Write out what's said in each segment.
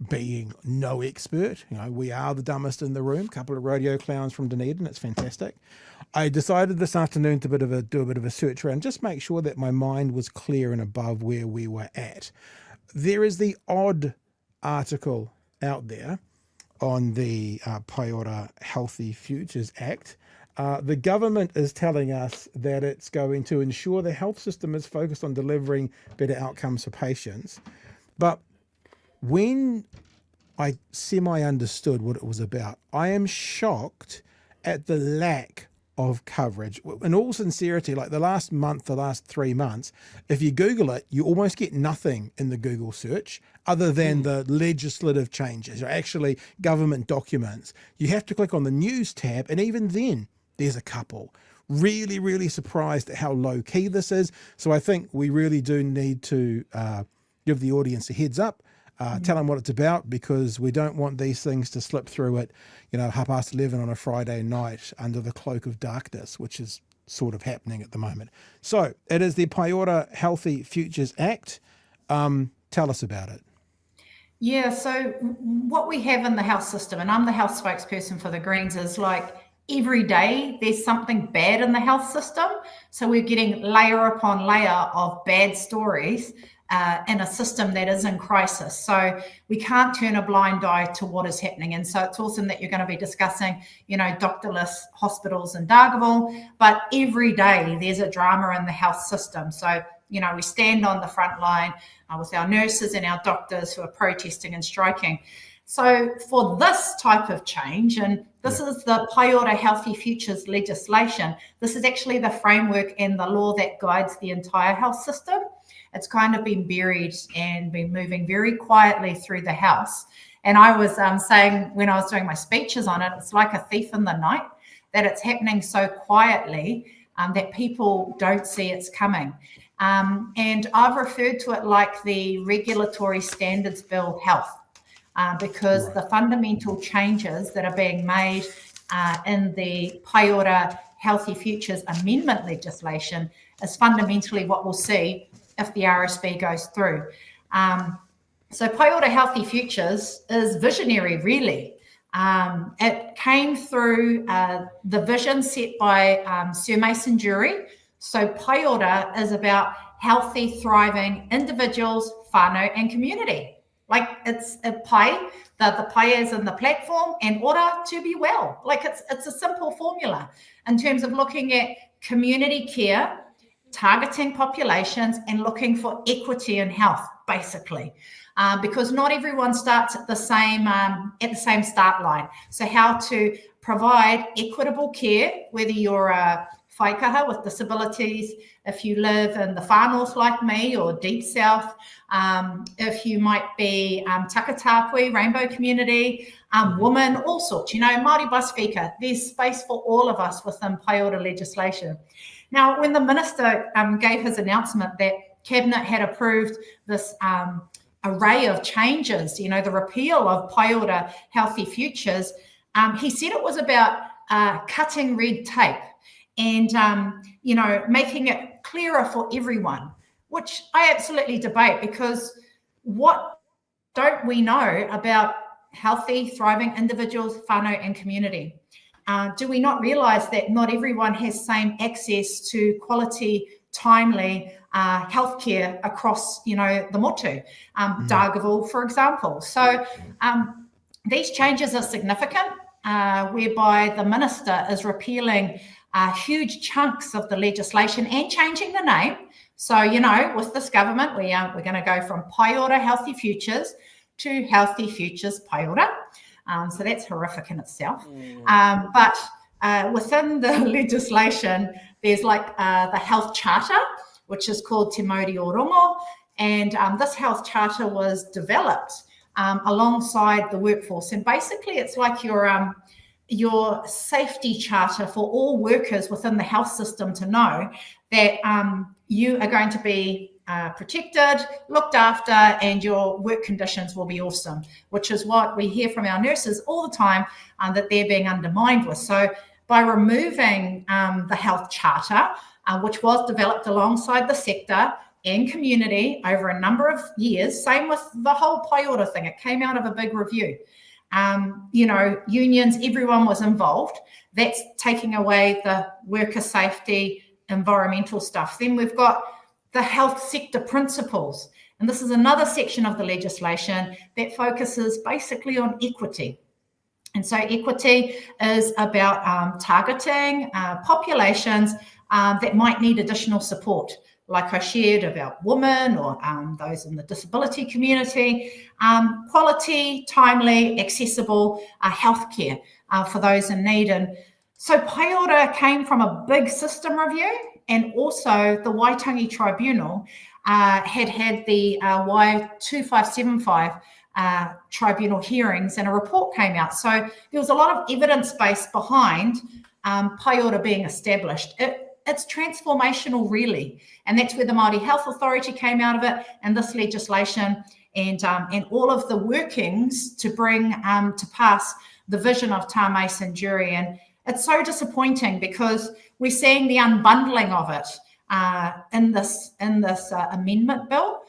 being no expert, we are the dumbest in the room, a couple of rodeo clowns from Dunedin, it's fantastic. I decided this afternoon to do a bit of a search around, just make sure that my mind was clear and above where we were at. There is the odd article out there on the Pae Ora Healthy Futures Act. The government is telling us that it's going to ensure the health system is focused on delivering better outcomes for patients. But when I semi-understood what it was about, I am shocked at the lack of coverage. In all sincerity, like the last 3 months, if you Google it, you almost get nothing in the Google search other than the legislative changes, or actually government documents. You have to click on the news tab, and even then there's a couple. Really, really surprised at how low key this is. So I think we really do need to give the audience a heads up. Tell them what it's about, because we don't want these things to slip through at 11:30 on a Friday night under the cloak of darkness, which is sort of happening at the moment. So it is the Pae Ora Healthy Futures Act. Tell us about it. Yeah, so what we have in the health system, and I'm the health spokesperson for the Greens, is like every day there's something bad in the health system. So we're getting layer upon layer of bad stories in a system that is in crisis. So we can't turn a blind eye to what is happening. And so it's awesome that you're going to be discussing, doctorless hospitals in Dargaville, but every day there's a drama in the health system. So, we stand on the front line with our nurses and our doctors who are protesting and striking. So for this type of change, and this is the Pae Ora Healthy Futures legislation, this is actually the framework and the law that guides the entire health system. It's kind of been buried and been moving very quietly through the House. And I was saying when I was doing my speeches on it, it's like a thief in the night, that it's happening so quietly that people don't see it's coming. And I've referred to it like the Regulatory Standards Bill Health, because the fundamental changes that are being made in the Pae Ora Healthy Futures Amendment legislation is fundamentally what we'll see if the RSB goes through. So Pae Ora Healthy Futures is visionary, really. It came through the vision set by Sir Mason Jury. So Pae Ora is about healthy, thriving individuals, whānau, and community. Like it's a Pae, the Pae is in the platform, and Ora to be well. Like it's a simple formula in terms of looking at community care, targeting populations, and looking for equity in health, basically, because not everyone starts at the same start line. So how to provide equitable care, whether you're a whaikaha with disabilities, if you live in the far north like me, or deep south, if you might be Takatapui, rainbow community, woman, all sorts, Māori Pasifika, there's space for all of us within Pae Ora legislation. Now, when the minister gave his announcement that Cabinet had approved this array of changes, the repeal of Pae Ora Healthy Futures, he said it was about cutting red tape and, making it clearer for everyone, which I absolutely debate, because what don't we know about healthy, thriving individuals, whānau, and community? Do we not realise that not everyone has same access to quality, timely healthcare across, the motu, Dargaville, for example? So these changes are significant, whereby the minister is repealing huge chunks of the legislation and changing the name. So, with this government, we're going to go from Pae Ora Healthy Futures to Healthy Futures Pae Ora. So that's horrific in itself. But within the legislation, there's like the health charter, which is called Te Mauri o Rongo. And this health charter was developed alongside the workforce. And basically, it's like your safety charter for all workers within the health system to know that you are going to be protected, looked after, and your work conditions will be awesome, which is what we hear from our nurses all the time that they're being undermined with. So by removing the health charter, which was developed alongside the sector, and community over a number of years. Same with the whole Pae Ora thing. It came out of a big review. Unions, everyone was involved. That's taking away the worker safety, environmental stuff. Then we've got the health sector principles. And this is another section of the legislation that focuses basically on equity. And so equity is about targeting populations that might need additional support, like I shared about women or those in the disability community, quality, timely, accessible healthcare for those in need. And so Pae Ora came from a big system review, and also the Waitangi Tribunal had the Y2575 tribunal hearings, and a report came out. So there was a lot of evidence base behind Pae Ora being established. It's transformational, really, and that's where the Māori Health Authority came out of it, and this legislation, and all of the workings to bring to pass the vision of Tā Mason Jury. And it's so disappointing because we're seeing the unbundling of it in this amendment bill,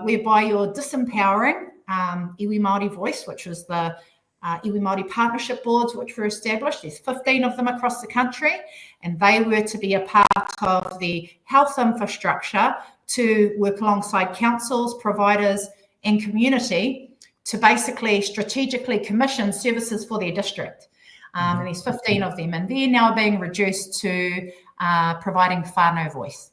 whereby you're disempowering iwi Māori voice, which was the iwi Māori partnership boards, which were established. There's 15 of them across the country, and they were to be a part of the health infrastructure to work alongside councils, providers, and community to basically strategically commission services for their district. And there's 15 of them, and they're now being reduced to providing whānau voice.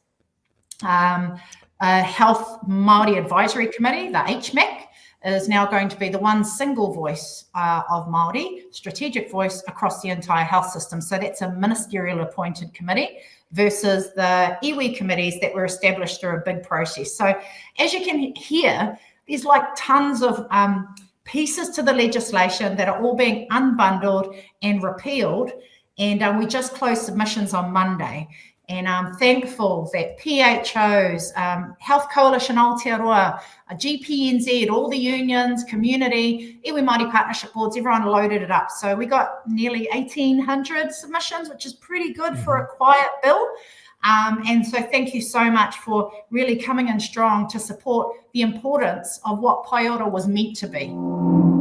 Health Māori Advisory Committee, the HMAC, is now going to be the one single voice of Māori, strategic voice across the entire health system. So that's a ministerial appointed committee versus the iwi committees that were established through a big process. So as you can hear, there's like tons of pieces to the legislation that are all being unbundled and repealed. And we just closed submissions on Monday. And I'm thankful that PHOs, Health Coalition Aotearoa, GPNZ, all the unions, community, iwi Māori partnership boards, everyone loaded it up. So we got nearly 1,800 submissions, which is pretty good for a quiet bill. And so thank you so much for really coming in strong to support the importance of what Pae Ora was meant to be.